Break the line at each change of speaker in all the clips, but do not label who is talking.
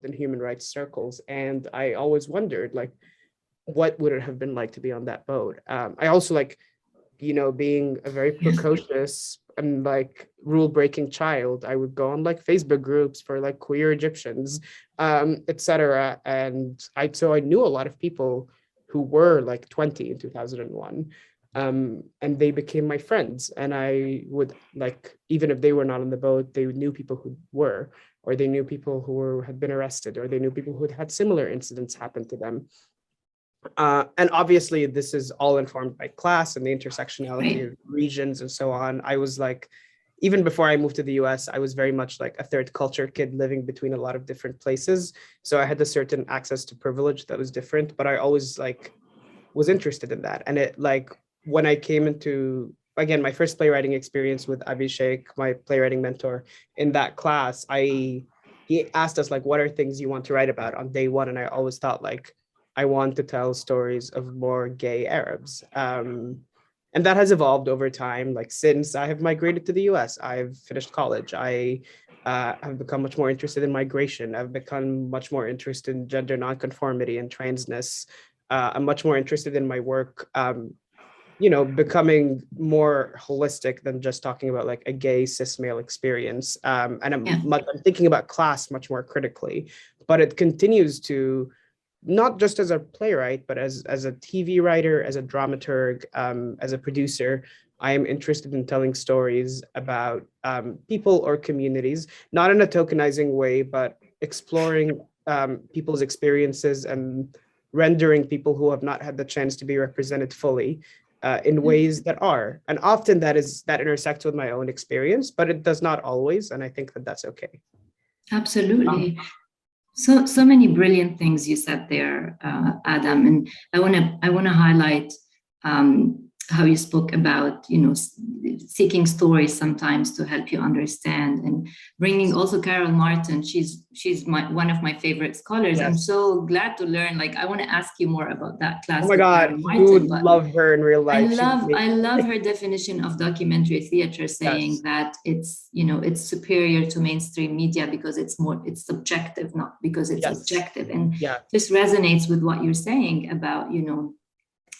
in human rights circles. And I always wondered, like, what would it have been like to be on that boat? I also like, being a very precocious and like rule-breaking child, I would go on like Facebook groups for like queer Egyptians, etc. And so I knew a lot of people who were like 20 in 2001. And they became my friends. And I would like, even if they were not on the boat, they knew people who were, or they knew people who had been arrested, or they knew people who had similar incidents happen to them. And obviously, this is all informed by class and the intersectionality of regions and so on. I was like, even before I moved to the US, I was very much like a third culture kid living between a lot of different places. So I had a certain access to privilege that was different, but I always like was interested in that. And it like, when I came into, again, my first playwriting experience with Abhishek, my playwriting mentor, in that class, he asked us like, what are things you want to write about on day one? And I always thought like, I want to tell stories of more gay Arabs. And that has evolved over time. Like since I have migrated to the US, I've finished college. I have become much more interested in migration. I've become much more interested in gender nonconformity and transness. I'm much more interested in my work, becoming more holistic than just talking about like a gay cis male experience. And I'm thinking about class much more critically, but it continues to, not just as a playwright, but as a TV writer, as a dramaturg, as a producer, I am interested in telling stories about people or communities, not in a tokenizing way, but exploring people's experiences and rendering people who have not had the chance to be represented fully in ways that are. And often that intersects with my own experience, but it does not always. And I think that that's okay.
Absolutely. So many brilliant things you said there, Adam, and I want to highlight how you spoke about seeking stories sometimes to help you understand, and bringing also Carol Martin. She's one of my favorite scholars. Yes. I'm so glad to learn. Like I want to ask you more about that class.
Oh my God, you would love her in real life.
I love her definition of documentary theater, saying that it's superior to mainstream media because it's subjective, not because it's objective. And this resonates with what you're saying about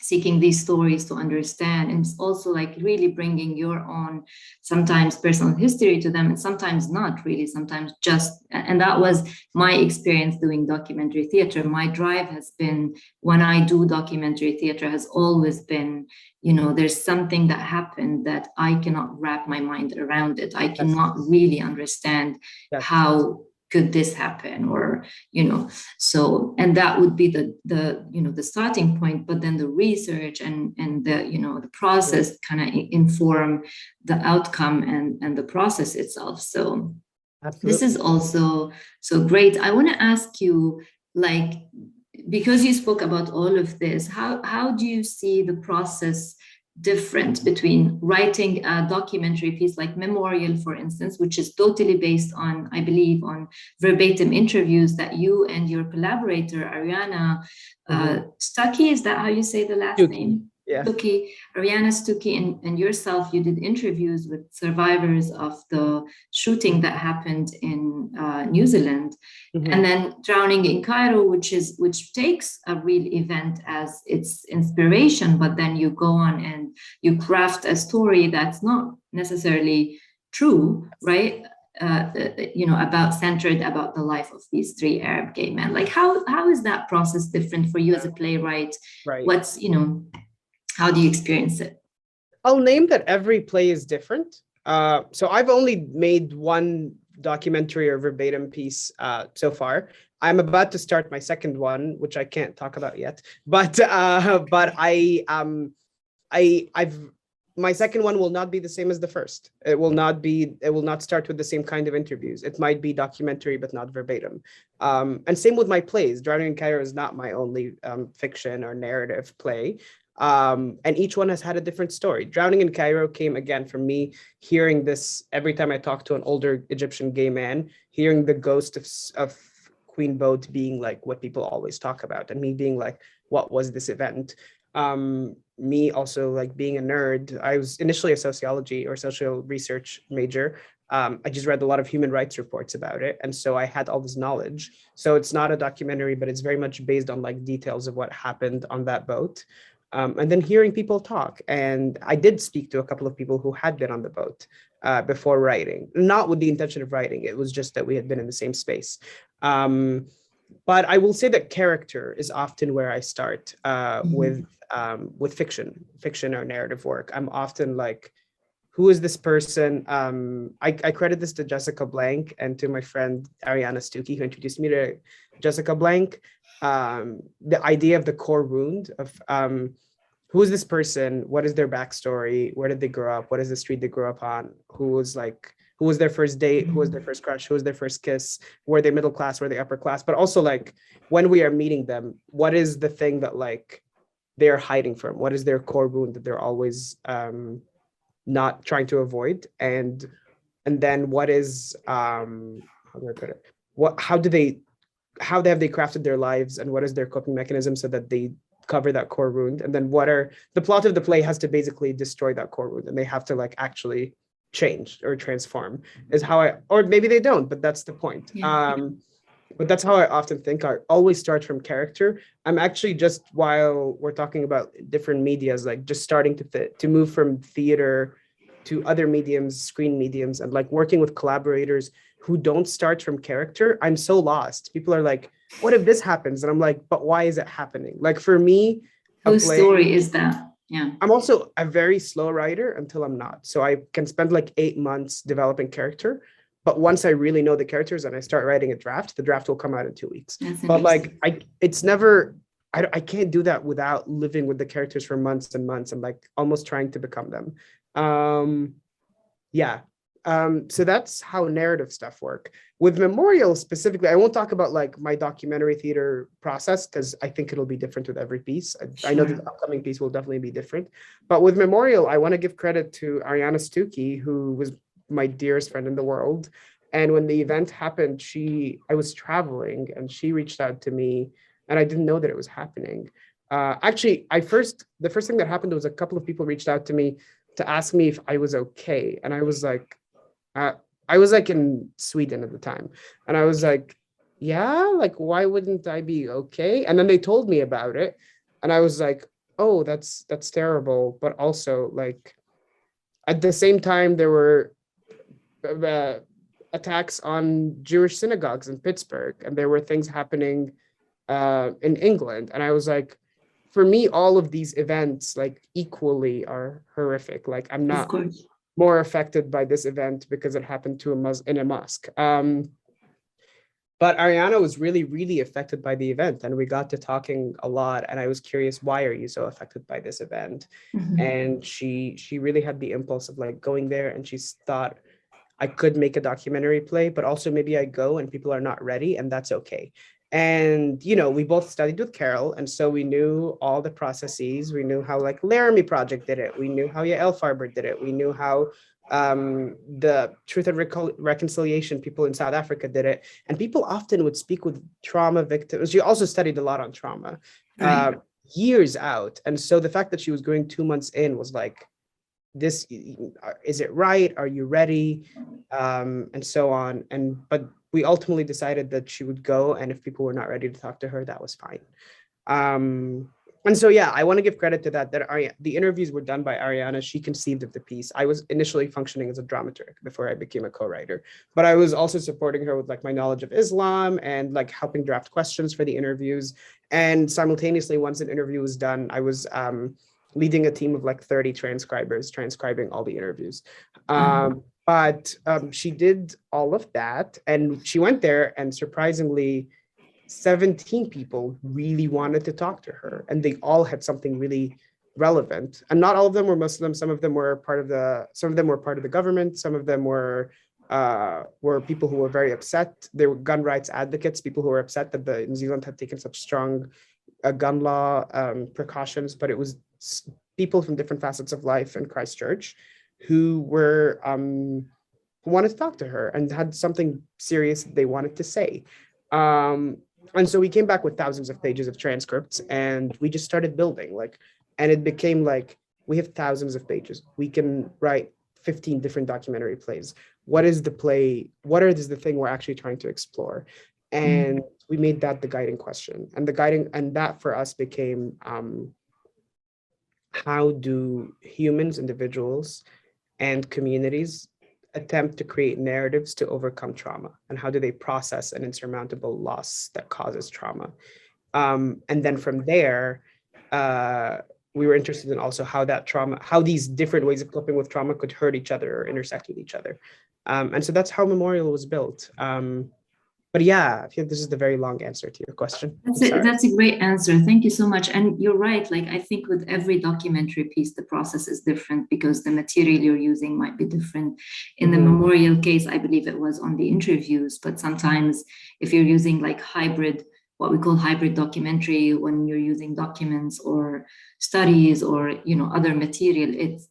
seeking these stories to understand, and it's also like really bringing your own sometimes personal history to them, and sometimes not really, sometimes just, and that was my experience doing documentary theater. My drive has been, when I do documentary theater, has always been, there's something that happened that I cannot wrap my mind around it. I cannot really understand how could this happen, or so, and that would be the starting point, but then the research and the process kind of inform the outcome and the process itself. So this is also so great. I want to ask you, like, because you spoke about all of this, how do you see the process different between writing a documentary piece like Memorial, for instance, which is totally based on, I believe, on verbatim interviews that you and your collaborator, Ariana Stuckey, is that how you say the last name?
Yeah.
Stuckey, Ariana Stuckey, and yourself, you did interviews with survivors of the shooting that happened in New Zealand, and then Drowning in Cairo, which takes a real event as its inspiration, but then you go on and you craft a story that's not necessarily true, right? Centered about the life of these three Arab gay men. Like, how is that process different for you as a playwright?
Right.
What's how do you experience it?
I'll name that every play is different. So I've only made one documentary or verbatim piece so far. I'm about to start my second one, which I can't talk about yet. But my second one will not be the same as the first. It will not start with the same kind of interviews. It might be documentary, but not verbatim. And same with my plays. Drowning in Cairo is not my only fiction or narrative play. And each one has had a different story. Drowning in Cairo came again from me hearing this every time I talk to an older Egyptian gay man, hearing the ghost of Queen Boat being like what people always talk about, and me being like, what was this event? Me also like being a nerd. I was initially a sociology or social research major, I just read a lot of human rights reports about it. And so I had all this knowledge. So it's not a documentary, but it's very much based on like details of what happened on that boat. And then hearing people talk. And I did speak to a couple of people who had been on the boat before writing, not with the intention of writing. It was just that we had been in the same space. But I will say that character is often where I start with fiction or narrative work. I'm often like, who is this person? I credit this to Jessica Blank and to my friend Ariana Stuckey, who introduced me to Jessica Blank. The idea of the core wound of who is this person? What is their backstory? Where did they grow up? What is the street they grew up on? Who was their first date? Who was their first crush? Who was their first kiss? Were they middle class? Were they upper class? But also like when we are meeting them, what is the thing that like they're hiding from? What is their core wound that they're always not trying to avoid? And then what is how do I put it? How have they crafted their lives, and what is their coping mechanism so that they cover that core wound? And then the plot of the play has to basically destroy that core wound, and they have to like actually change or transform is how or maybe they don't, but that's the point. But that's how I often think. I always start from character. I'm actually just, while we're talking about different medias, like just starting to move from theater to other mediums, screen mediums, and like working with collaborators who don't start from character. I'm so lost. People are like, what if this happens? And I'm like, but why is it happening? Like for me,
whose story is that? Yeah.
I'm also a very slow writer until I'm not. So I can spend like 8 months developing character. But once I really know the characters and I start writing a draft, the draft will come out in 2 weeks. But like, I can't do that without living with the characters for months and months and like almost trying to become them. So that's how narrative stuff work. With Memorial specifically, I won't talk about like my documentary theater process because I think it'll be different with every piece. I know the upcoming piece will definitely be different. But with Memorial, I want to give credit to Ariana Stuckey, who was my dearest friend in the world. And when the event happened, I was traveling and she reached out to me and I didn't know that it was happening. Actually, the first thing that happened was a couple of people reached out to me to ask me if I was okay. And I was like in Sweden at the time. And I was like, yeah, like, why wouldn't I be okay? And then they told me about it. And I was like, oh, that's terrible. But also like, at the same time, there were attacks on Jewish synagogues in Pittsburgh, and there were things happening in England. And I was like, for me, all of these events like equally are horrific. Like I'm not more affected by this event because it happened to in a mosque. But Ariana was really, really affected by the event, and we got to talking a lot. And I was curious, why are you so affected by this event? And she really had the impulse of like going there, and she thought I could make a documentary play, but also maybe I go and people are not ready, and that's okay. And, you know, we both studied with Carol. And so we knew all the processes. We knew how like Laramie Project did it. We knew how Yael Farber did it. We knew how the Truth and Reconciliation people in South Africa did it. And people often would speak with trauma victims. She also studied a lot on trauma years out. And so the fact that she was going 2 months in was like, this, is it right? Are you ready? And so on. But we ultimately decided that she would go, and if people were not ready to talk to her, that was fine. And so, yeah, I want to give credit to that the interviews were done by Ariana. She conceived of the piece. I was initially functioning as a dramaturg before I became a co-writer, but I was also supporting her with like my knowledge of Islam and like helping draft questions for the interviews. And simultaneously, once an interview was done, I was leading a team of like 30 transcribers, transcribing all the interviews. But she did all of that, and she went there, and surprisingly, 17 people really wanted to talk to her, and they all had something really relevant. And not all of them were Muslim. Some of them were part of the government. Some of them were people who were very upset. They were gun rights advocates, people who were upset that New Zealand had taken such strong gun law precautions. But it was people from different facets of life in Christchurch who were who wanted to talk to her and had something serious they wanted to say. And so we came back with thousands of pages of transcripts, and we just started building, and it became like, we have thousands of pages. We can write 15 different documentary plays. what is the play, what is the thing we're actually trying to explore? And we made that the guiding question. And that for us became, how do humans, individuals, and communities attempt to create narratives to overcome trauma? And how do they process an insurmountable loss that causes trauma? And then from there, we were interested in also how that trauma, how these different ways of coping with trauma could hurt each other or intersect with each other. And so that's how Memorial was built. But yeah, I feel this is the very long answer to your question.
That's a great answer. Thank you so much. And you're right. Like, I think with every documentary piece, the process is different because the material you're using might be different. In the Memorial case, I believe it was on the interviews, but sometimes if you're using like what we call hybrid documentary, when you're using documents or studies or, other material, it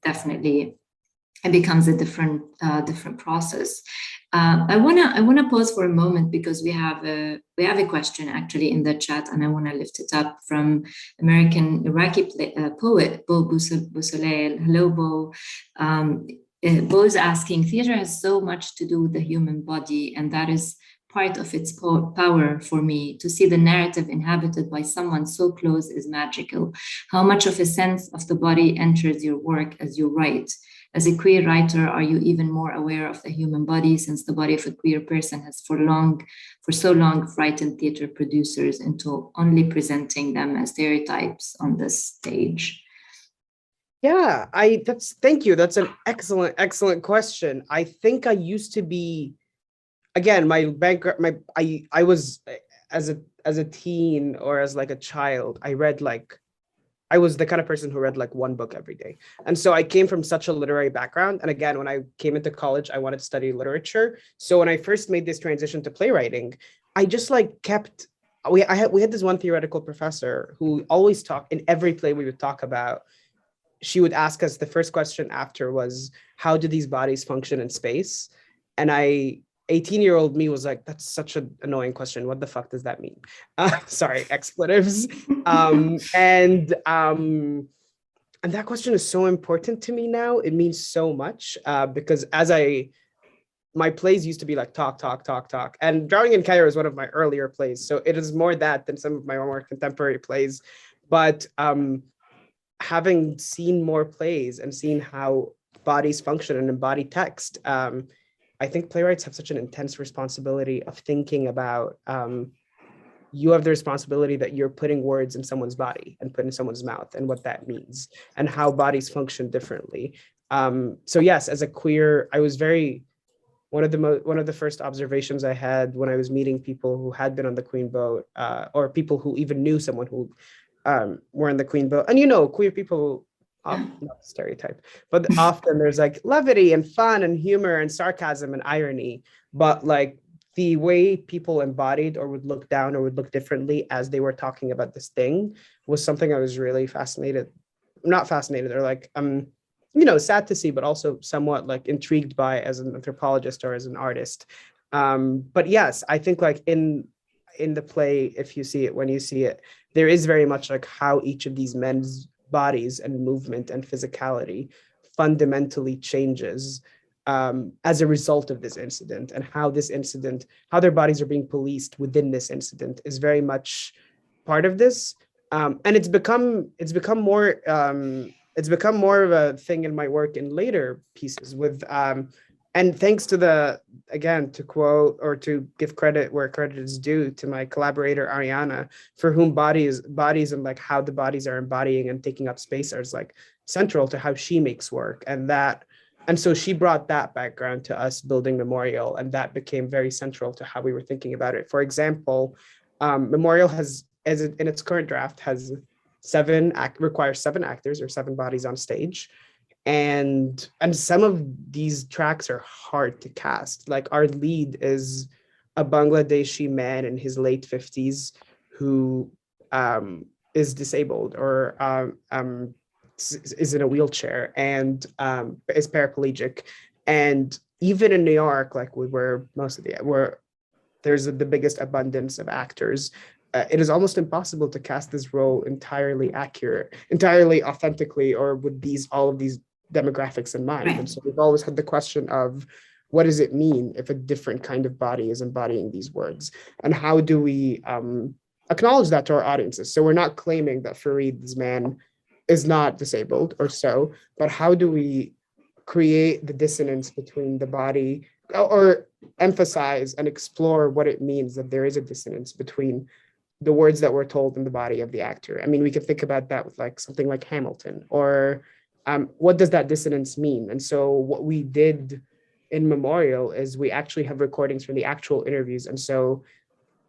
becomes a different process. I wanna pause for a moment because we have a question actually in the chat, and I want to lift it up from American Iraqi poet Bo Busolail. Hello, Bo. Bo's asking, theater has so much to do with the human body, and that is part of its power for me. To see the narrative inhabited by someone so close is magical. How much of a sense of the body enters your work as you write? As a queer writer, are you even more aware of the human body, since the body of a queer person has for so long frightened theater producers into only presenting them as stereotypes on the stage?
Yeah, thank you. That's an excellent question. I think I used to be, again, my background, I was as a teen or as like a child, I was the kind of person who read like one book every day. And so I came from such a literary background. And again, when I came into college, I wanted to study literature. So when I first made this transition to playwriting, I just like we had this one theoretical professor who always talked, in every play we would talk about, she would ask us, the first question after was, how do these bodies function in space? And 18-year-old me was like, that's such an annoying question. What the fuck does that mean? Sorry, expletives. And that question is so important to me now. It means so much because my plays used to be like talk. And Drowning in Cairo is one of my earlier plays. So it is more that than some of my more contemporary plays. But having seen more plays and seen how bodies function and embody text, I think playwrights have such an intense responsibility of thinking about, you have the responsibility that you're putting words in someone's body and put in someone's mouth and what that means and how bodies function differently. So yes, as a queer, I was one of the first observations I had when I was meeting people who had been on the Queen boat, or people who even knew someone who were in the Queen boat. And queer people, not stereotype, but often there's like levity and fun and humor and sarcasm and irony, but like the way people embodied or would look down or would look differently as they were talking about this thing was something I was really not fascinated or like, sad to see, but also somewhat like intrigued by as an anthropologist or as an artist. But yes, I think like in the play, if you see it, when you see it, there is very much like how each of these men's bodies and movement and physicality fundamentally changes as a result of this incident, and how their bodies are being policed within this incident is very much part of this. And it's become more of a thing in my work in later pieces with, and thanks to to quote or to give credit where credit is due to my collaborator, Ariana, for whom bodies and like how the bodies are embodying and taking up space is like central to how she makes work. And so she brought that background to us building Memorial, and that became very central to how we were thinking about it. For example, Memorial in its current draft requires 7 actors or 7 bodies on stage. And some of these tracks are hard to cast. Like our lead is a Bangladeshi man in his late 50s who is disabled or is in a wheelchair and is paraplegic. And even in New York, like where there's the biggest abundance of actors, it is almost impossible to cast this role entirely authentically, or with all of these demographics in mind. Right. And so we've always had the question of, what does it mean if a different kind of body is embodying these words? And how do we acknowledge that to our audiences? So we're not claiming that Farid's man is not disabled or so, but how do we create the dissonance between the body, or emphasize and explore what it means that there is a dissonance between the words that were told in the body of the actor? I mean, we can think about that with like something like Hamilton, or what does that dissonance mean? And so what we did in Memorial is we actually have recordings from the actual interviews. And so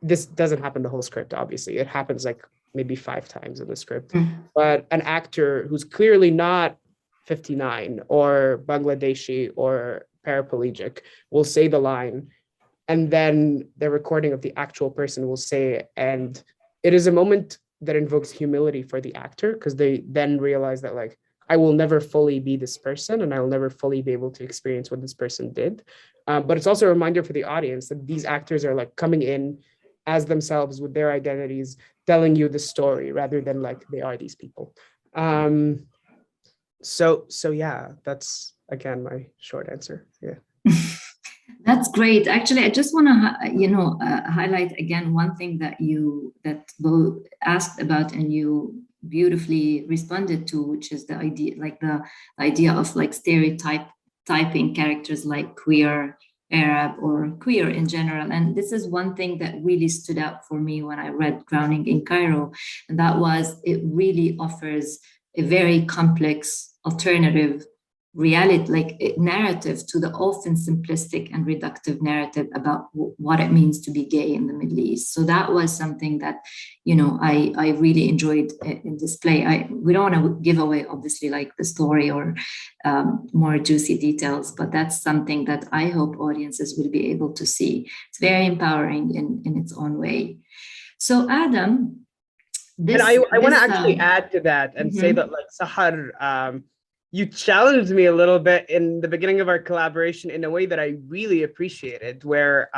this doesn't happen the whole script, obviously. It happens like maybe 5 times in the script. But an actor who's clearly not 59 or Bangladeshi or paraplegic will say the line, and then the recording of the actual person will say it. And it is a moment that invokes humility for the actor, because they then realize that like, I will never fully be this person, and I will never fully be able to experience what this person did. But it's also a reminder for the audience that these actors are like coming in as themselves with their identities, telling you the story rather than like they are these people. So yeah, that's again my short answer. Yeah.
That's great. Actually, I just want to, highlight again one thing that both asked about and you beautifully responded to, which is the idea of like stereotyping characters like queer, Arab, or queer in general. And this is one thing that really stood out for me when I read Drowning in Cairo, and that was it really offers a very complex alternative reality, like narrative to the often simplistic and reductive narrative about what it means to be gay in the Middle East. So that was something that, I really enjoyed in this play. We don't want to give away, obviously, like the story or more juicy details, but that's something that I hope audiences will be able to see. It's very empowering in its own way. So Adam,
I want to actually add to that and say that like Sahar, you challenged me a little bit in the beginning of our collaboration in a way that I really appreciated, where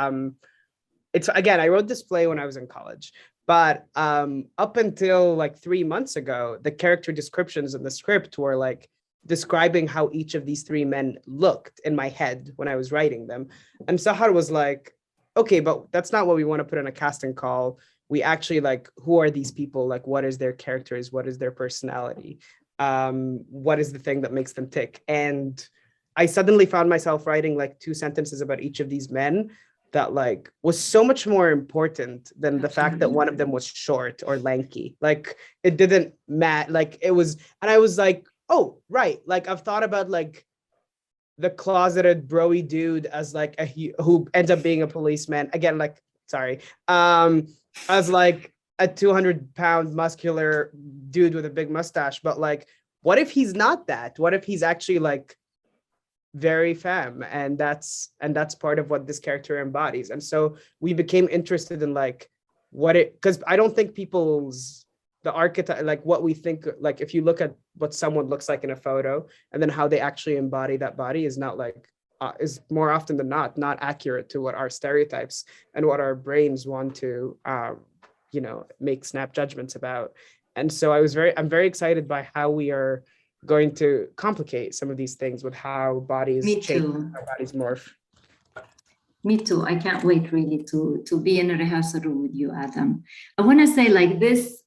it's, again, I wrote this play when I was in college, but up until like 3 months ago, the character descriptions in the script were like describing how each of these 3 men looked in my head when I was writing them. And Sahar was like, okay, but that's not what we want to put in a casting call. We actually like, who are these people? Like, what is their characters? What is their personality? What is the thing that makes them tick? And I suddenly found myself writing like 2 sentences about each of these men that like was so much more important than the fact that one of them was short or lanky. Like it didn't matter. Like it was, and I was like, oh, right. Like I've thought about like the closeted broy dude as like who ends up being a policeman. Again, like, sorry. As like a 200-pound muscular dude with a big mustache, but like, what if he's not that? What if he's actually like very femme, and that's part of what this character embodies? And so we became interested in like because I don't think the archetype, like what we think, like if you look at what someone looks like in a photo and then how they actually embody that body is not like is more often than not accurate to what our stereotypes and what our brains want to make snap judgments about. And so I'm very excited by how we are going to complicate some of these things with how bodies change, how bodies morph.
Me too. I can't wait really to be in a rehearsal room with you, Adam. I want to say like this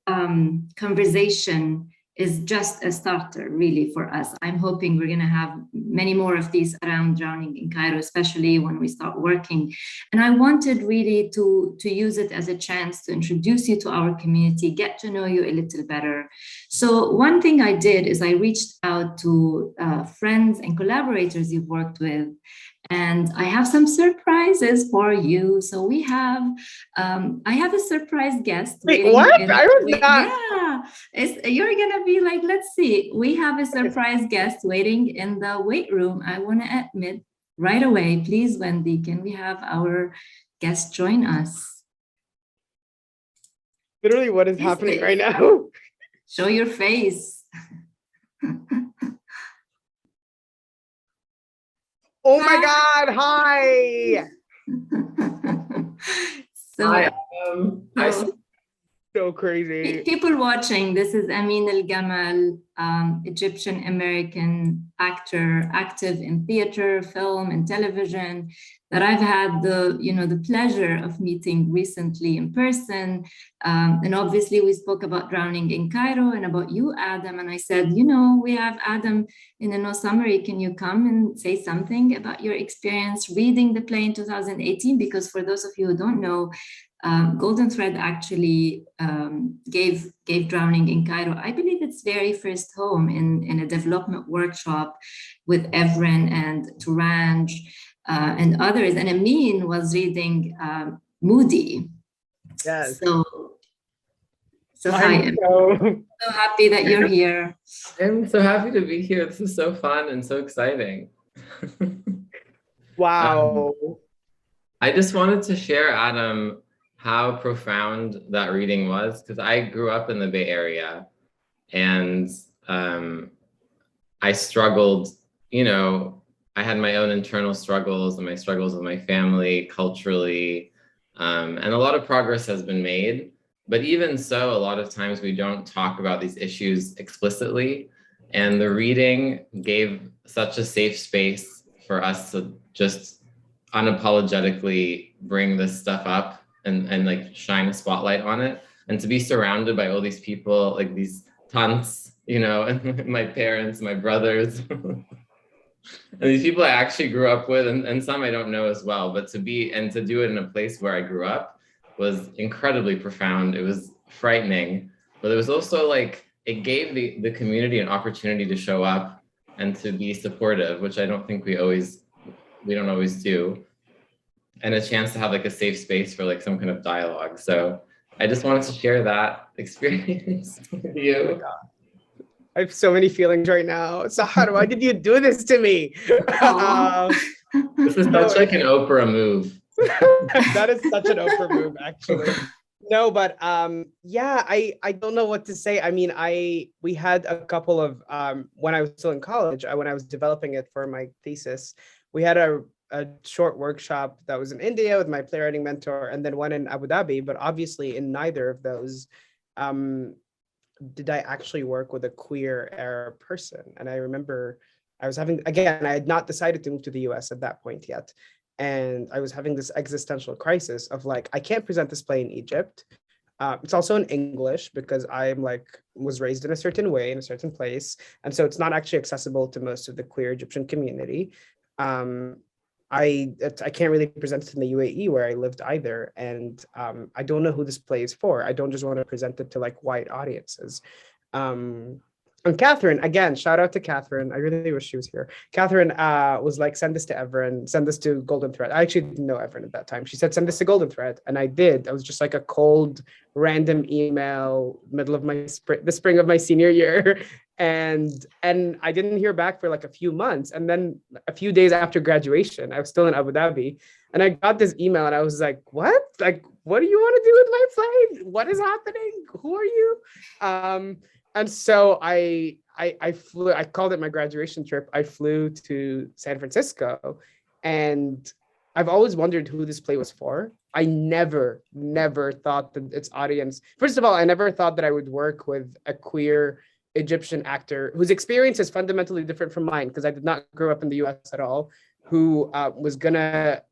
conversation is just a starter really for us. I'm hoping we're going to have many more of these around Drowning in Cairo, especially when we start working. And I wanted really to use it as a chance to introduce you to our community, get to know you a little better. So one thing I did is I reached out to friends and collaborators you've worked with, and I have some surprises for you. So we have, I have a surprise guest.
Wait, what? I was not.
Yeah, you're gonna be like, let's see. We have a surprise guest waiting in the wait room. I want to admit right away, please, Wendy, can we have our guest join us?
Literally, what is happening right now?
Show your face.
Oh my God, hi.
So,
hi. So crazy.
People watching, this is Amin Al-Gamal, Egyptian American actor, active in theater, film, and television, that I've had the pleasure of meeting recently in person. And obviously we spoke about Drowning in Cairo and about you, Adam. And I said, we have Adam in the No Summary. Can you come and say something about your experience reading the play in 2018? Because for those of you who don't know, Golden Thread actually gave Drowning in Cairo, I believe, its very first home in a development workshop with Evren and Turanj and others. And Amin was reading Moody.
Yes.
So hi, I'm so happy that you're here.
I'm so happy to be here. This is so fun and so exciting.
Wow.
I just wanted to share, Adam, how profound that reading was, because I grew up in the Bay Area and I struggled, I had my own internal struggles and my struggles with my family, culturally, and a lot of progress has been made. But even so, a lot of times we don't talk about these issues explicitly. And the reading gave such a safe space for us to just unapologetically bring this stuff up and like shine a spotlight on it, and to be surrounded by all these people, like these tants, and my parents, my brothers, and these people I actually grew up with, and some I don't know as well, but to do it in a place where I grew up was incredibly profound. It was frightening, but it was also like, it gave the community an opportunity to show up and to be supportive, which I don't think we don't always do. And a chance to have like a safe space for like some kind of dialogue. So I just wanted to share that experience with you.
I have so many feelings right now. Sahar, why did you do this to me?
This is such like an Oprah move.
That is such an Oprah move, actually. No, but yeah, I don't know what to say. I mean, we had a couple of when I was still in college, when I was developing it for my thesis, we had a short workshop that was in India with my playwriting mentor, and then one in Abu Dhabi. But obviously, in neither of those did I actually work with a queer Arab person. And I remember I had not decided to move to the US at that point yet. And I was having this existential crisis of like, I can't present this play in Egypt. It's also in English because was raised in a certain way in a certain place. And so it's not actually accessible to most of the queer Egyptian community. I can't really present it in the UAE where I lived either. And I don't know who this play is for. I don't just want to present it to like white audiences. And Catherine, again, shout out to Catherine. I really wish she was here. Catherine was like, send this to Evren, send this to Golden Thread. I actually didn't know Evren at that time. She said, send this to Golden Thread. And I did. I was just like a cold, random email, middle of the spring of my senior year. And I didn't hear back for like a few months. And then a few days after graduation, I was still in Abu Dhabi. And I got this email and I was like, what? Like, what do you want to do with my play? What is happening? Who are you? And so I flew, I called it my graduation trip. I flew to San Francisco, and I've always wondered who this play was for. I never thought that its audience, first of all, I never thought that I would work with a queer Egyptian actor whose experience is fundamentally different from mine, because I did not grow up in the US at all, who was gonna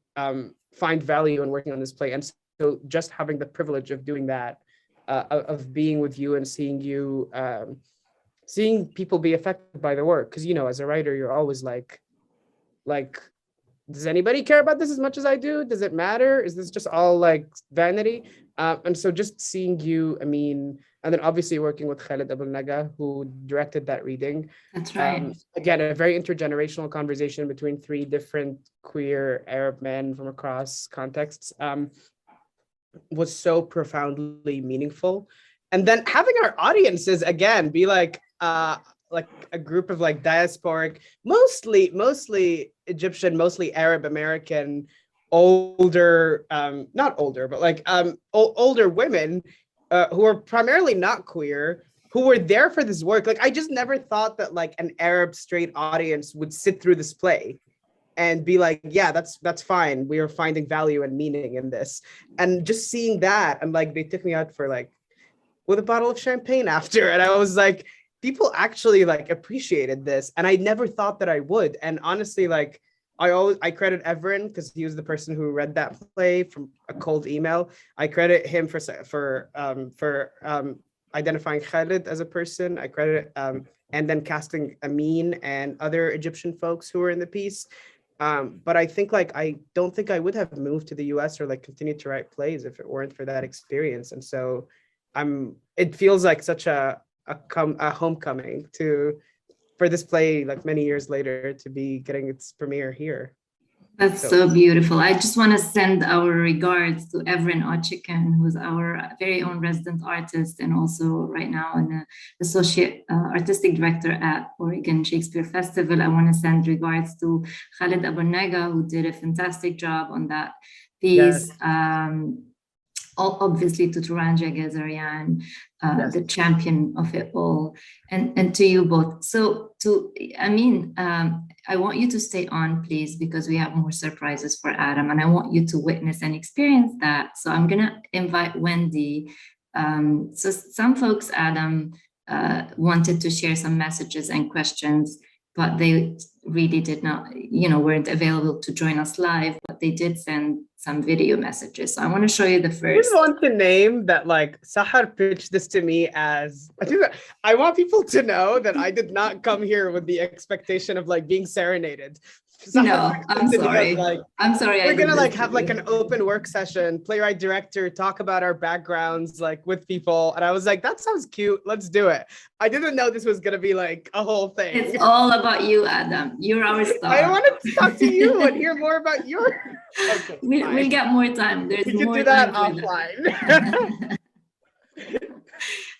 find value in working on this play. And so just having the privilege of doing that, of being with you and seeing you, seeing people be affected by the work. Because, as a writer, you're always like, does anybody care about this as much as I do? Does it matter? Is this just all like vanity? And so just seeing you, and then obviously working with Khaled Abul Naga, who directed that reading.
That's right.
Again, a very intergenerational conversation between three different queer Arab men from across contexts. Was so profoundly meaningful. And then having our audiences again be like a group of like diasporic, mostly Egyptian, mostly Arab American, older, not older, but like older women who are primarily not queer, who were there for this work. Like, I just never thought that like an Arab straight audience would sit through this play and be like, yeah, that's fine. We are finding value and meaning in this. And just seeing that, and like, they took me out for like with a bottle of champagne after. And I was like, people actually like appreciated this. And I never thought that I would. And honestly, like, I credit Everin because he was the person who read that play from a cold email. I credit him for identifying Khalid as a person. I credit and then casting Amin and other Egyptian folks who were in the piece. But I think like I don't think I would have moved to the US or like continued to write plays if it weren't for that experience. And so it feels like such a homecoming for this play, like many years later, to be getting its premiere here.
That's so beautiful. I just want to send our regards to Evren Ochikan, who's our very own resident artist and also right now an associate artistic director at Oregon Shakespeare Festival. I want to send regards to Khalid Abunega, who did a fantastic job on that piece. Yes. Obviously to Turanja Gezarian, yes, the champion of it all, and to you both. So I want you to stay on, please, because we have more surprises for Adam, and I want you to witness and experience that. So I'm gonna invite Wendy. So some folks, Adam, wanted to share some messages and questions, but they really did not, weren't available to join us live, but they did send some video messages. So I want to show you the first.
I want to name that like Sahar pitched this to me as, I want people to know that I did not come here with the expectation of like being serenaded.
No, I'm sorry. I'm sorry.
We're gonna like have like an open work session, playwright director, talk about our backgrounds like with people. And I was like, that sounds cute. Let's do it. I didn't know this was gonna be like a whole thing.
It's all about you, Adam. You're our star.
I wanted to talk to you and hear more about your.
Okay, we'll get more time. There's
we
more
can do that offline.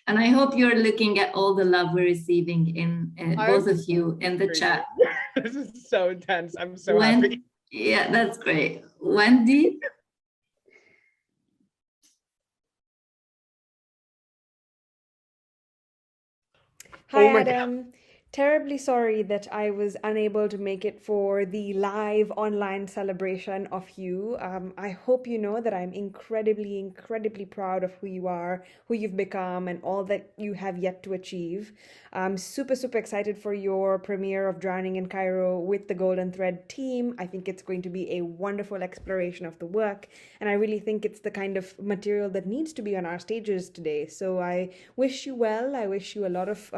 And I hope you're looking at all the love we're receiving in both of you in the chat.
This is so intense. I'm so happy.
Yeah, that's great. Wendy?
Hi, Adam. Terribly sorry that I was unable to make it for the live online celebration of you. I hope you know that I'm incredibly, incredibly proud of who you are, who you've become, and all that you have yet to achieve. I'm super, super excited for your premiere of Drowning in Cairo with the Golden Thread team. I think it's going to be a wonderful exploration of the work, and I really think it's the kind of material that needs to be on our stages today. So I wish you well. I wish you a lot of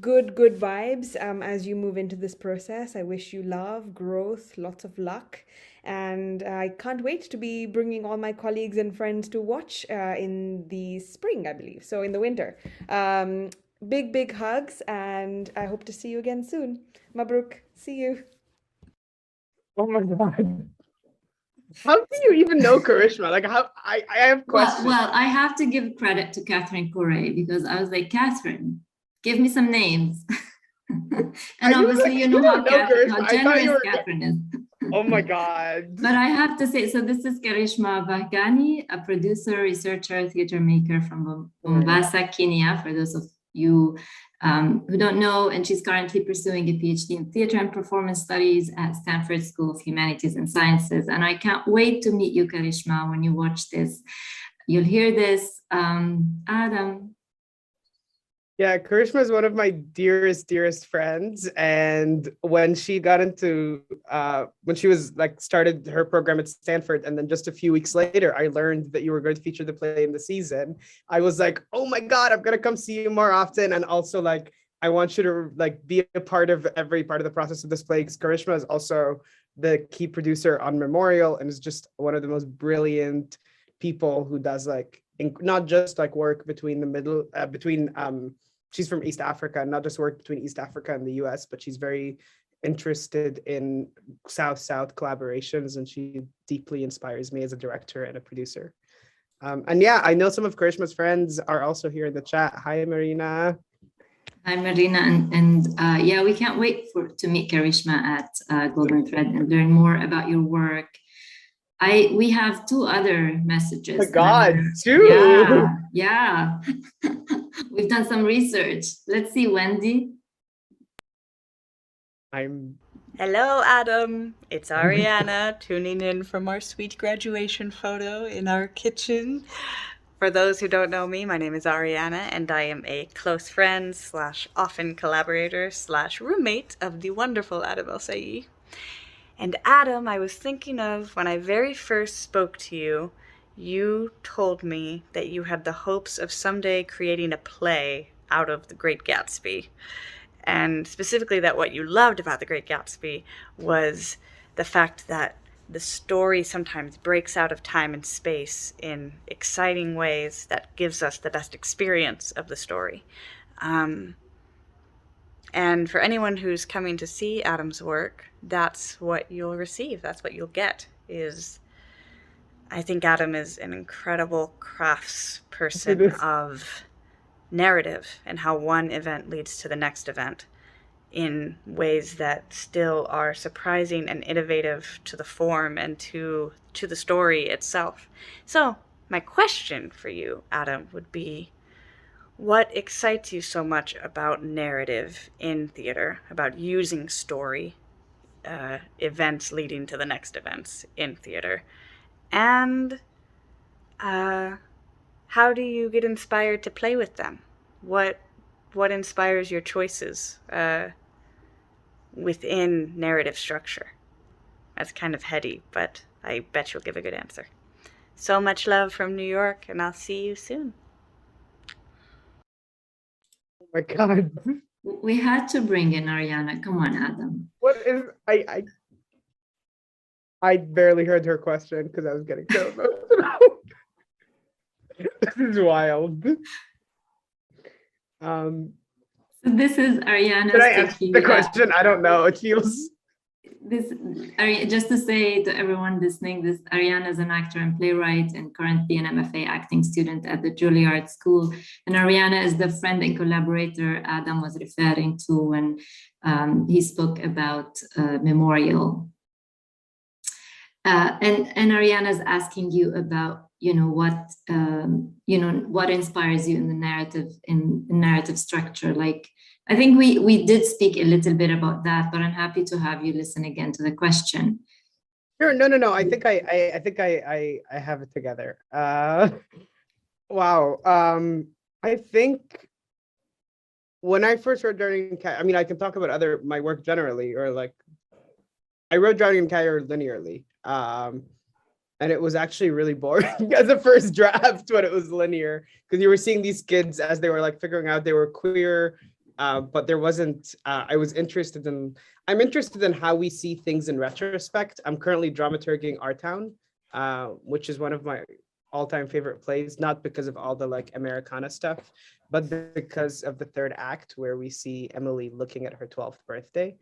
good vibes as you move into this process. I wish you love, growth, lots of luck. And I can't wait to be bringing all my colleagues and friends to watch in the spring, I believe. So in the winter. Big, big hugs. And I hope to see you again soon. Mabruk. See you.
Oh my God. How do you even know Karishma? Like, how I have questions.
Well, I have to give credit to Catherine Correa because I was like, Catherine, give me some names. And obviously, you know how generous Catherine is.
Oh my God.
But I have to say, so this is Karishma Bahgani, a producer, researcher, theater maker from Mombasa, Kenya, for those of you who don't know. And she's currently pursuing a PhD in theater and performance studies at Stanford School of Humanities and Sciences. And I can't wait to meet you, Karishma, when you watch this. You'll hear this. Adam.
Yeah, Karishma is one of my dearest friends. And when she got into, when she was like started her program at Stanford, and then just a few weeks later, I learned that you were going to feature the play in the season. I was like, oh my God, I'm going to come see you more often. And also like, I want you to like be a part of every part of the process of this play, because Karishma is also the key producer on Memorial and is just one of the most brilliant people who does like, not just like work between the middle, she's from East Africa, not just work between East Africa and the US, but she's very interested in South-South collaborations, and she deeply inspires me as a director and a producer. And yeah, I know some of Karishma's friends are also here in the chat. Hi, Marina.
Hi, Marina. And yeah, we can't wait to meet Karishma at Golden Thread and learn more about your work. We have two other messages.
Oh my God, two?
Yeah. We've done some research. Let's see, Wendy.
Hello, Adam. It's Ariana tuning in from our sweet graduation photo in our kitchen. For those who don't know me, my name is Ariana, and I am a close friend / often collaborator / roommate of the wonderful Adam Ashraf. And Adam, I was thinking of when I very first spoke to you, you told me that you had the hopes of someday creating a play out of The Great Gatsby. And specifically that what you loved about The Great Gatsby was the fact that the story sometimes breaks out of time and space in exciting ways that gives us the best experience of the story. And for anyone who's coming to see Adam's work, that's what you'll receive. That's what you'll get. I think Adam is an incredible craftsperson of narrative and how one event leads to the next event in ways that still are surprising and innovative to the form and to the story itself. So my question for you, Adam, would be, what excites you so much about narrative in theater, about using story, events leading to the next events in theater? And how do you get inspired to play with them? What inspires your choices within narrative structure? That's kind of heady, but I bet you'll give a good answer. So much love from New York, and I'll see you soon.
Oh my God.
We had to bring in Ariana. Come on, Adam.
What is I barely heard her question because I was getting so emotional. This is wild.
So this is Ariana.
Did I answer the question? I don't know. It feels.
Just to say to everyone listening, this Ariana is an actor and playwright and currently an MFA acting student at the Juilliard School. And Ariana is the friend and collaborator Adam was referring to when he spoke about Memorial. And Ariana is asking you about what inspires you in the narrative structure. Like, I think we did speak a little bit about that, but I'm happy to have you listen again to the question.
Sure. No. I think I have it together. Wow. I think when I first wrote Drowning in Cairo, I mean, I can talk about my work generally, or like, I wrote Drowning in Cairo linearly. And it was actually really boring as a first draft when it was linear, because you were seeing these kids as they were like figuring out they were queer, but there wasn't, I'm interested in how we see things in retrospect. I'm currently dramaturging Our Town, which is one of my all-time favorite plays, not because of all the like Americana stuff, but because of the third act where we see Emily looking at her 12th birthday.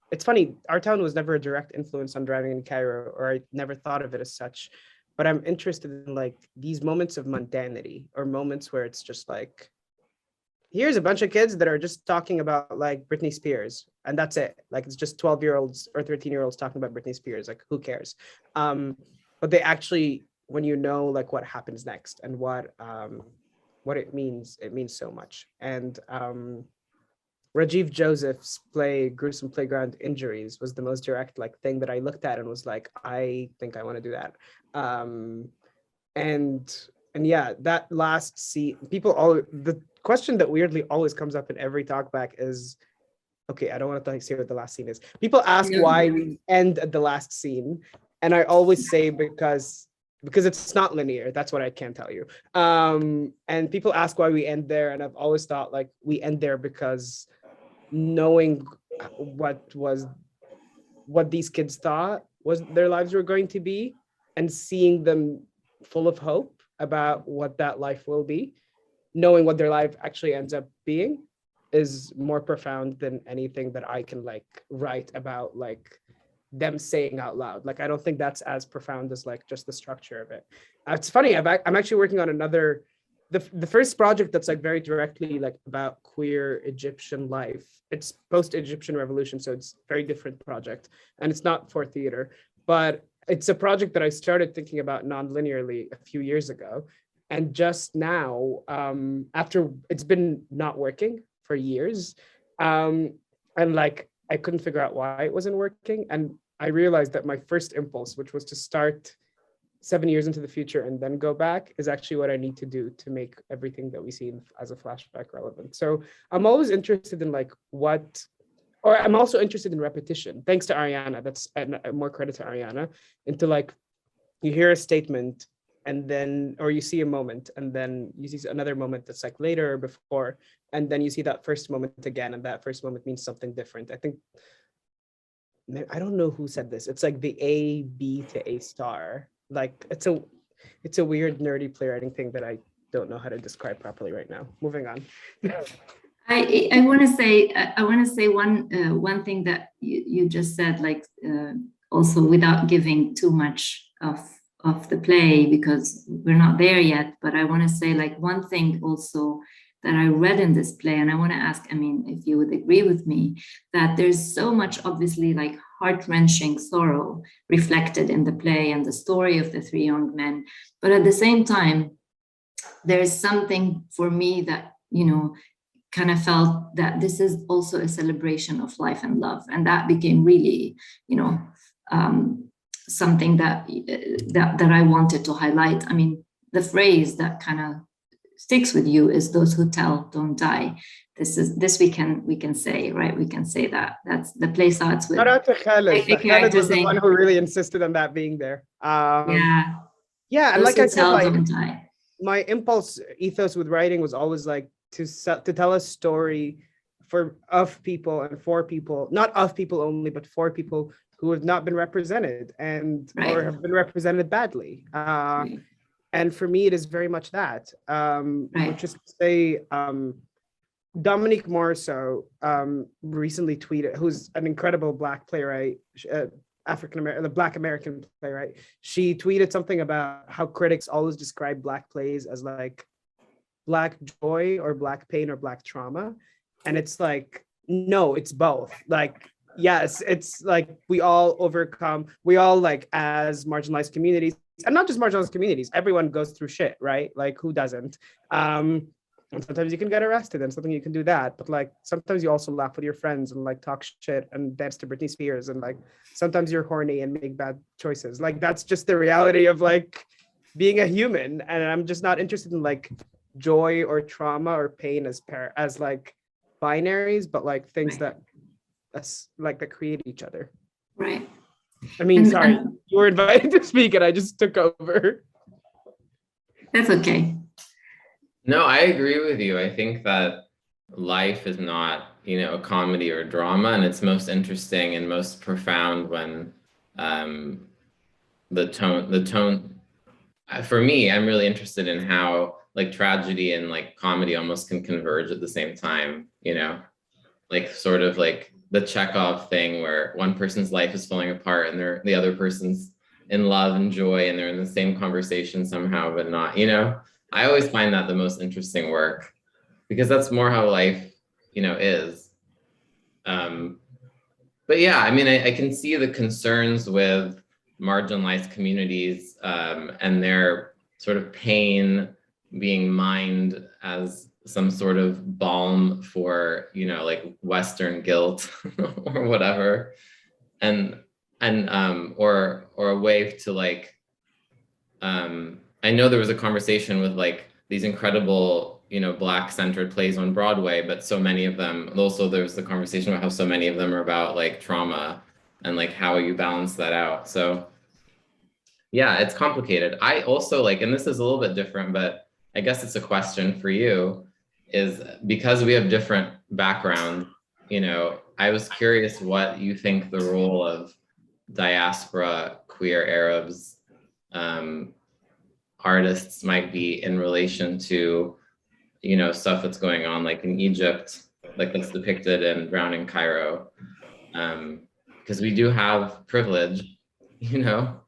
It's funny, Our Town was never a direct influence on Drowning in Cairo, or I never thought of it as such, but I'm interested in like these moments of mundanity, or moments where it's just like, here's a bunch of kids that are just talking about like Britney Spears, and that's it. Like, it's just 12-year-olds or 13-year-olds talking about Britney Spears, like, who cares? But they actually, when you know like what happens next and what it means so much. And Rajiv Joseph's play Gruesome Playground Injuries was the most direct like thing that I looked at and was like, I think I want to do that. And yeah, that last scene, the question that weirdly always comes up in every talkback is, okay, I don't want to say what the last scene is. People ask why we end at the last scene, and I always say because it's not linear. That's what I can tell you. And people ask why we end there, and I've always thought like we end there because knowing what these kids thought was their lives were going to be, and seeing them full of hope about what that life will be, knowing what their life actually ends up being, is more profound than anything that I can like write about like them saying out loud. Like, I don't think that's as profound as like just the structure of it. It's funny, I'm actually working on another, the first project that's like very directly like about queer Egyptian life. It's post-Egyptian revolution, so it's a very different project, and it's not for theater, but it's a project that I started thinking about non-linearly a few years ago. And just now, after it's been not working for years, and like I couldn't figure out why it wasn't working, and I realized that my first impulse, which was to start 7 years into the future and then go back is actually what I need to do to make everything that we see as a flashback relevant. So I'm always interested in like I'm also interested in repetition. Thanks to Ariana, that's more credit to Ariana, into like, you hear a statement and then, or you see a moment and then you see another moment that's like later or before, and then you see that first moment again, and that first moment means something different. I think, I don't know who said this. It's like the A, B to A star. Like it's a weird nerdy playwriting thing that I don't know how to describe properly right now. Moving on.
I want to say one thing that you just said, like also without giving too much of the play because we're not there yet. But I want to say like one thing also that I read in this play, and I want to ask, I mean, if you would agree with me, that there's so much obviously like heart-wrenching sorrow reflected in the play and the story of the three young men. But at the same time, there's something for me that, you know, kind of felt that this is also a celebration of life and love. And that became really, you know, something that I wanted to highlight. I mean, the phrase that kind of sticks with you is "those who tell don't die." This we can say, right? We can say that. That's the play starts with.
Shout out to Khaled. Khaled was the one who really insisted on that being there. Yeah, and like I said, like, my impulse ethos with writing was always like to tell a story of people and for people, not of people only, but for people who have not been represented and or have been represented badly. And for me, it is very much that, which is to say, Dominique Morrisseau recently tweeted, who's an incredible Black playwright, the Black American playwright. She tweeted something about how critics always describe Black plays as like Black joy or Black pain or Black trauma. And it's like, no, it's both. Like, yes, it's like we all like as marginalized communities, and not just marginalized communities, everyone goes through shit, right? Like who doesn't? And sometimes you can get arrested and something you can do that. But like sometimes you also laugh with your friends and like talk shit and dance to Britney Spears. And like sometimes you're horny and make bad choices. Like that's just the reality of like being a human. And I'm just not interested in like joy or trauma or pain as like binaries, but like things that create each other.
Right.
I mean, sorry, you were invited to speak and I just took over.
That's okay.
No, I agree with you. I think that life is not, you know, a comedy or drama, and it's most interesting and most profound when the tone. For me, I'm really interested in how like tragedy and like comedy almost can converge at the same time. You know, like sort of like the Chekhov thing where one person's life is falling apart and the other person's in love and joy and they're in the same conversation somehow, but not, you know. I always find that the most interesting work because that's more how life, you know, is. But yeah, I mean, I can see the concerns with marginalized communities and their sort of pain being mined as some sort of balm for, you know, like Western guilt or whatever, or a way to like, I know there was a conversation with like these incredible, you know, Black-centered plays on Broadway, but so many of them, also there's the conversation about how so many of them are about like trauma and like how you balance that out. So yeah, it's complicated. I also like, and this is a little bit different, but I guess it's a question for you, is because we have different backgrounds, you know, I was curious what you think the role of diaspora queer Arabs artists might be in relation to, you know, stuff that's going on like in Egypt, like that's depicted in Drowned in Cairo, because we do have privilege, you know,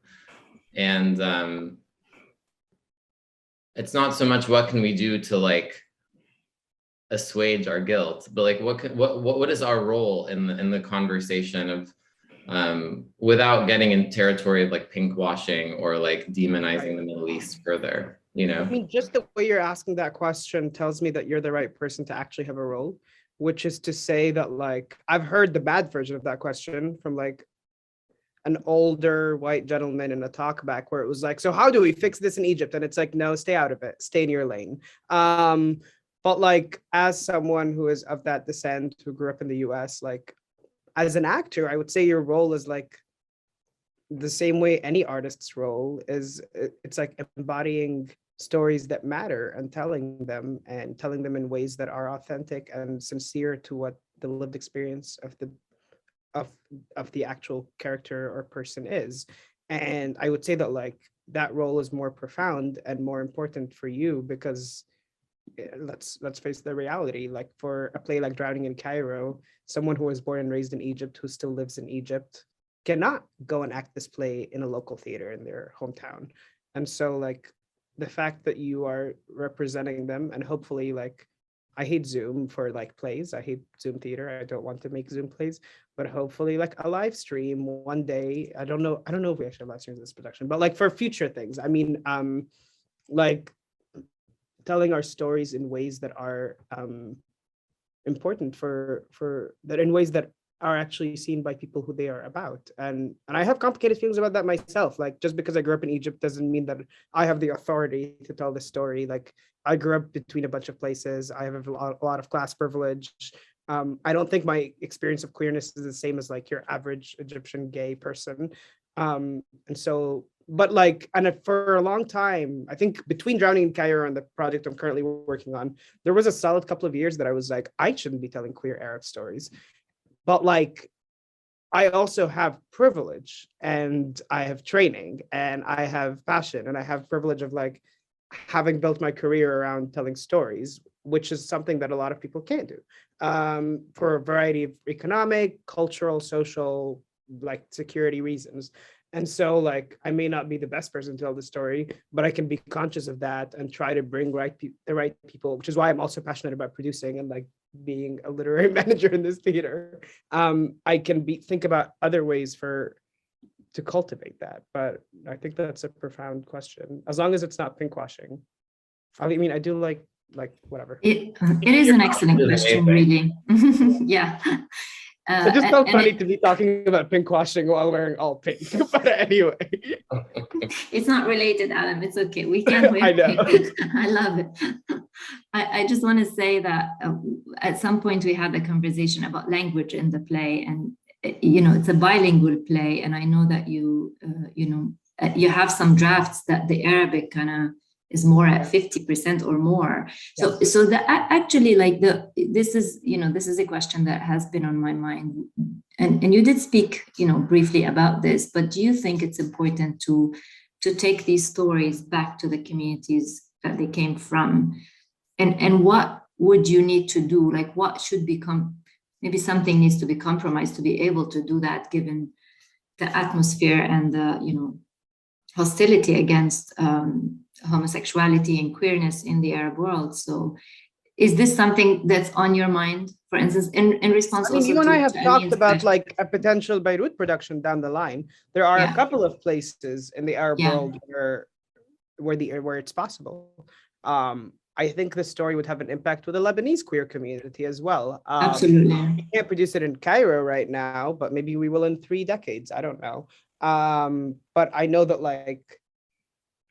and it's not so much what can we do to like assuage our guilt, but like what is our role in the conversation of without getting in territory of like pink washing or like demonizing the Middle East further, you know?
I mean, just the way you're asking that question tells me that you're the right person to actually have a role, which is to say that like, I've heard the bad version of that question from like an older white gentleman in a talkback where it was like, so how do we fix this in Egypt? And it's like, no, stay out of it, stay in your lane. But like, as someone who is of that descent, who grew up in the US, like as an actor, I would say your role is like the same way any artist's role is. It's like embodying stories that matter and telling them in ways that are authentic and sincere to what the lived experience of the actual character or person is. And I would say that like that role is more profound and more important for you because let's face the reality. Like for a play like Drowning in Cairo, someone who was born and raised in Egypt, who still lives in Egypt, cannot go and act this play in a local theater in their hometown. And so like the fact that you are representing them, and hopefully like, I hate Zoom for like plays, I hate Zoom theater, I don't want to make Zoom plays, but hopefully like a live stream one day, I don't know if we actually have live streams in this production, but like for future things, I mean, like telling our stories in ways that are important for that, in ways that are actually seen by people who they are about. And I have complicated feelings about that myself. Like just because I grew up in Egypt doesn't mean that I have the authority to tell the story. Like I grew up between a bunch of places. I have a lot of class privilege. I don't think my experience of queerness is the same as like your average Egyptian gay person. And so, but like, and for a long time, I think between Drowning in Cairo and the project I'm currently working on, there was a solid couple of years that I was like, I shouldn't be telling queer Arab stories. But like, I also have privilege and I have training and I have passion and I have privilege of like having built my career around telling stories, which is something that a lot of people can't do for a variety of economic, cultural, social, like security reasons. And so like, I may not be the best person to tell the story, but I can be conscious of that and try to bring the right people, which is why I'm also passionate about producing and like being a literary manager in this theater. I can think about other ways to cultivate that. But I think that's a profound question, as long as it's not pinkwashing. I mean, I do like whatever.
It is an excellent question, really. Yeah.
It just felt funny to be talking about pinkwashing while wearing all pink, but anyway.
It's not related, Adam. It's okay. We can wear pink. I love it. I just want to say that at some point we had a conversation about language in the play, and it's a bilingual play, and I know that you have some drafts that the Arabic kind of is more at 50% or more. So that actually this is a question that has been on my mind, and you did speak briefly about this, but do you think it's important to take these stories back to the communities that they came from, and what would you need to do? Like what should become, maybe something needs to be compromised to be able to do that, given the atmosphere and the hostility against homosexuality and queerness in the Arab world. So is this something that's on your mind, for instance, in response?
I mean, you and I have talked about like a potential Beirut production down the line. There are a couple of places in the Arab world where it's possible. I think the story would have an impact with the Lebanese queer community as well.
Absolutely.
We can't produce it in Cairo right now, but maybe we will in 3 decades. I don't know. But I know that like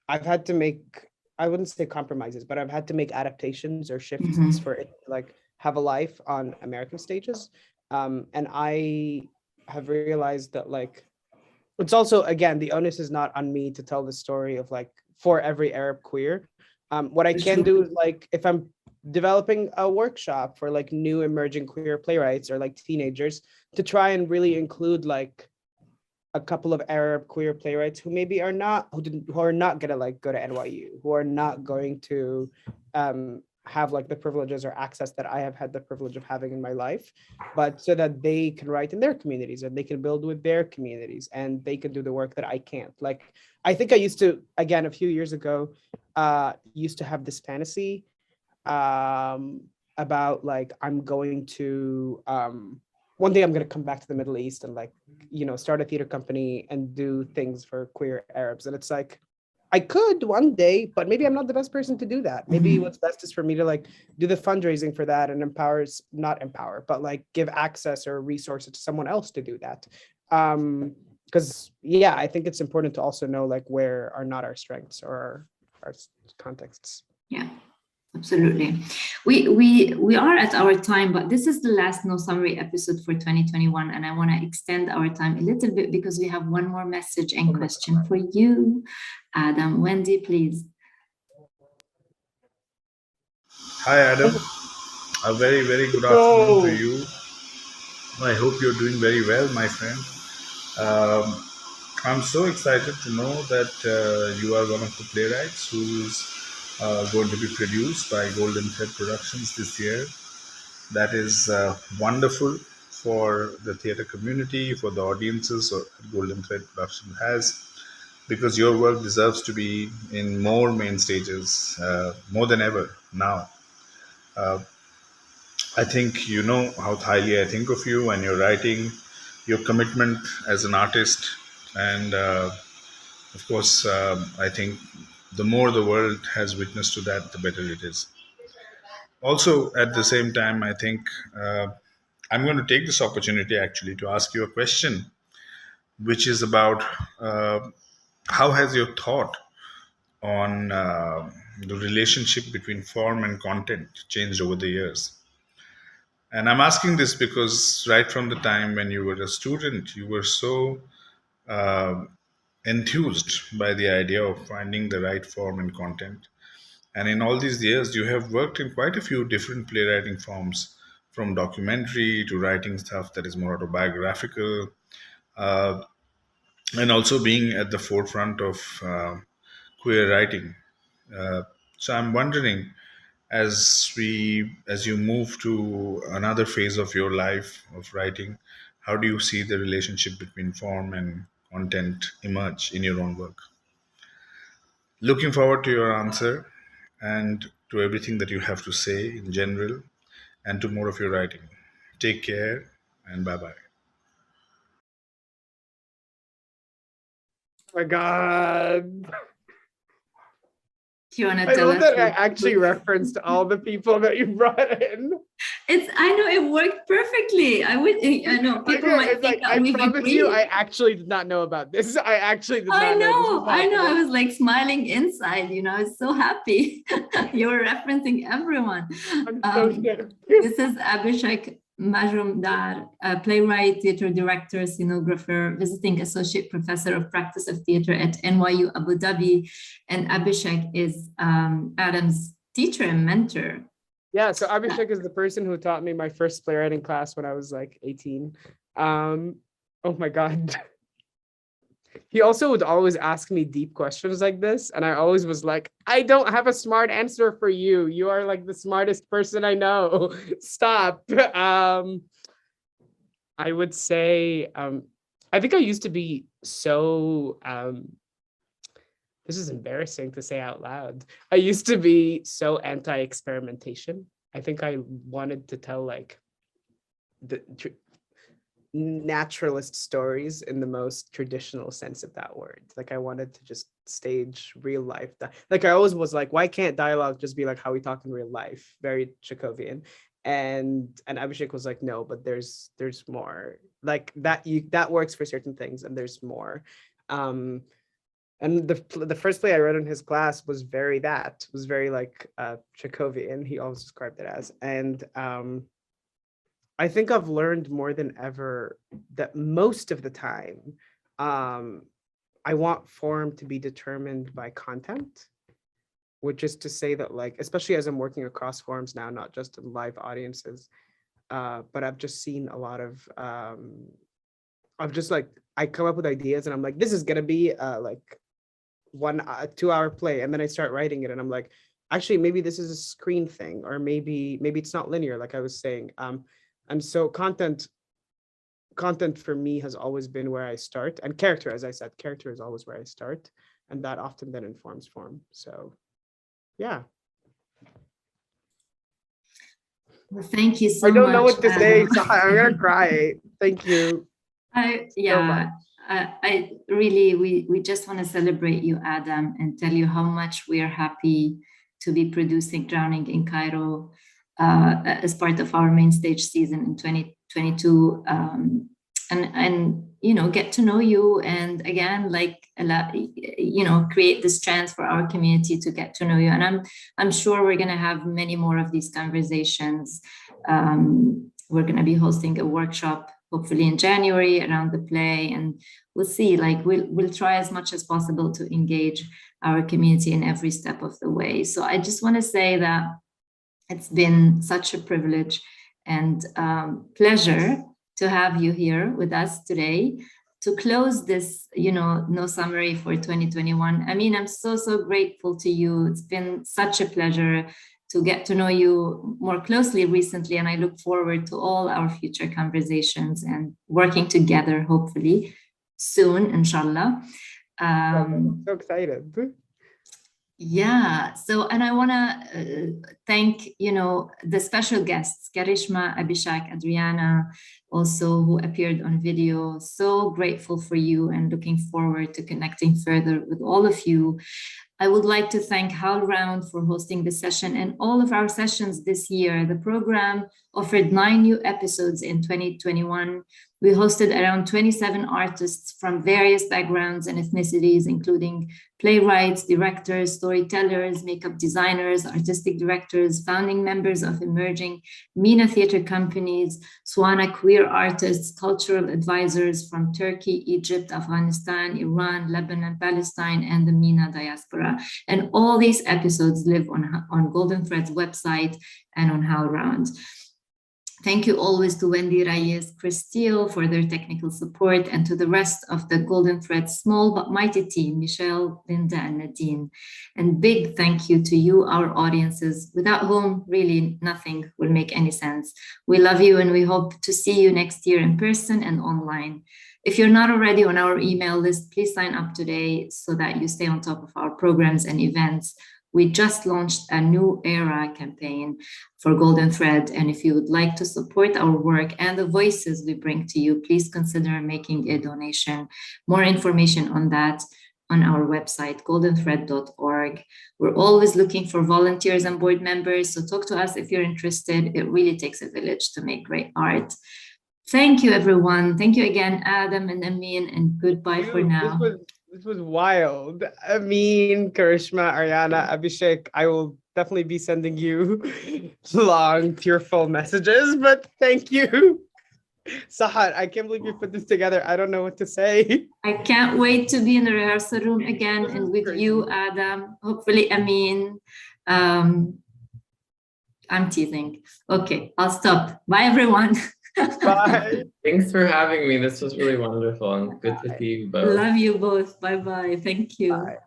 I've had to make, I wouldn't say compromises, but I've had to make adaptations or shifts for it to like have a life on American stages. And I have realized that like, it's also, again, the onus is not on me to tell the story of like, for every Arab queer. What I can do is like, if I'm developing a workshop for like new emerging queer playwrights or like teenagers, to try and really include like a couple of Arab queer playwrights who maybe are not, who are not gonna like go to NYU, who are not going to have like the privileges or access that I have had the privilege of having in my life, but so that they can write in their communities and they can build with their communities and they can do the work that I can't. Like, I think I used to, again, a few years ago, used to have this fantasy about like, I'm going to, one day I'm going to come back to the Middle East and like, start a theater company and do things for queer Arabs. And it's like, I could one day, but maybe I'm not the best person to do that. Maybe what's best is for me to like do the fundraising for that and not empower, but like give access or resources to someone else to do that. because yeah, I think it's important to also know like where are not our strengths or our contexts.
Yeah, absolutely. We are at our time, but this is the last No Summary episode for 2021, and I want to extend our time a little bit because we have one more message and question for you, Adam. Wendy, please.
Hi, Adam. A very, very good afternoon to you. I hope you're doing very well, my friend. I'm so excited to know that you are one of the playwrights who is going to be produced by Golden Thread Productions this year. That is wonderful for the theater community, for the audiences that Golden Thread Production has, because your work deserves to be in more main stages, more than ever now. I think you know how highly I think of you and your writing, your commitment as an artist, and of course, I think the more the world has witnessed to that, the better it is. Also, at the same time, I think I'm going to take this opportunity actually to ask you a question, which is about how has your thought on the relationship between form and content changed over the years? And I'm asking this because right from the time when you were a student, you were so enthused by the idea of finding the right form and content. And in all these years, you have worked in quite a few different playwriting forms, from documentary to writing stuff that is more autobiographical, uh, and also being at the forefront of queer writing. So I'm wondering, as you move to another phase of your life of writing, how do you see the relationship between form and content emerge in your own work? Looking forward to your answer and to everything that you have to say in general and to more of your writing. Take care and bye bye.
Oh my God.
Do you want to
I
tell
love
us?
that I actually referenced all the people that you brought in.
I know it worked perfectly. I know people might think that we've
promise
agreed.
you, I actually did not know about this. I actually did not know.
I know. I was like smiling inside, I was so happy. You were referencing everyone.
I'm so scared.
This is Abhishek Majumdar, a playwright, theater director, scenographer, visiting associate professor of practice of theater at NYU Abu Dhabi. And Abhishek is Adam's teacher and mentor.
Yeah, so Abhishek is the person who taught me my first playwriting class when I was like 18. Oh my God. He also would always ask me deep questions like this. And I always was like, I don't have a smart answer for you. You are like the smartest person I know. Stop. I would say, I think I used to be so, this is embarrassing to say out loud. I used to be so anti-experimentation. I think I wanted to tell like the naturalist stories in the most traditional sense of that word. Like I wanted to just stage real life. Like I always was like, why can't dialogue just be like how we talk in real life? Very Chekhovian. And Abhishek was like, no, but there's more. Like that works for certain things, and there's more. And the first play I read in his class was very like Chekhovian. He always described it as. And I think I've learned more than ever that most of the time, I want form to be determined by content, which is to say that like, especially as I'm working across forms now, not just in live audiences, but I've just seen a lot of, I've just like, I come up with ideas and I'm like, this is gonna be like 2 hour play. And then I start writing it and I'm like, actually, maybe this is a screen thing, or maybe it's not linear, like I was saying. And so content for me has always been where I start, and character, as I said, character is always where I start, and that often then informs form. So, yeah.
Well, thank you so much.
I don't know what to say. So I'm gonna cry. Thank you.
I really, we just want to celebrate you, Adam, and tell you how much we are happy to be producing Drowning in Cairo as part of our main stage season in 2022. and get to know you, and again, create this chance for our community to get to know you. And I'm sure we're going to have many more of these conversations. We're going to be hosting a workshop hopefully in January around the play, and we'll see. We'll try as much as possible to engage our community in every step of the way. So I just want to say that it's been such a privilege and pleasure to have you here with us today to close this, no summary for 2021. I mean, I'm so grateful to you. It's been such a pleasure to get to know you more closely recently, and I look forward to all our future conversations and working together, hopefully soon, inshallah.
I'm so excited.
Yeah, and I want to thank, the special guests, Karishma, Abhishek, Adriana, also who appeared on video. So grateful for you and looking forward to connecting further with all of you. I would like to thank HowlRound for hosting this session and all of our sessions this year. The program offered 9 new episodes in 2021. We hosted around 27 artists from various backgrounds and ethnicities, including playwrights, directors, storytellers, makeup designers, artistic directors, founding members of emerging MENA theater companies, Swana queer artists, cultural advisors from Turkey, Egypt, Afghanistan, Iran, Lebanon, Palestine, and the MENA diaspora. And all these episodes live on Golden Thread's website and on HowlRound. Thank you always to Wendy Reyes, Chris Steele for their technical support, and to the rest of the Golden Thread small but mighty team, Michelle, Linda, and Nadine. And big thank you to you, our audiences, without whom really nothing will make any sense. We love you, and we hope to see you next year in person and online. If you're not already on our email list, please sign up today so that you stay on top of our programs and events. We just launched a new era campaign for Golden Thread, and if you would like to support our work and the voices we bring to you, please consider making a donation. More information on that on our website, goldenthread.org. We're always looking for volunteers and board members, so talk to us if you're interested. It really takes a village to make great art. Thank you, everyone. Thank you again, Adam and Amin, and goodbye for now.
This was wild. Amin, Karishma, Ariana, Abhishek, I will definitely be sending you long, tearful messages, but thank you. Sahar, I can't believe you put this together. I don't know what to say.
I can't wait to be in the rehearsal room again and with you, Adam. Hopefully, Amin. I'm teasing. Okay, I'll stop. Bye, everyone.
Bye.
Thanks for having me. This was really wonderful and good to see you both.
Love you both. Bye-bye. Thank you.
Bye.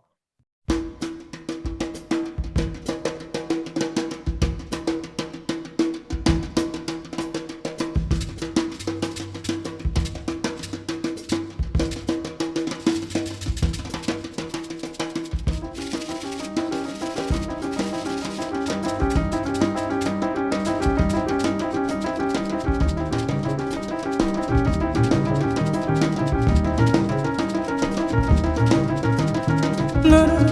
La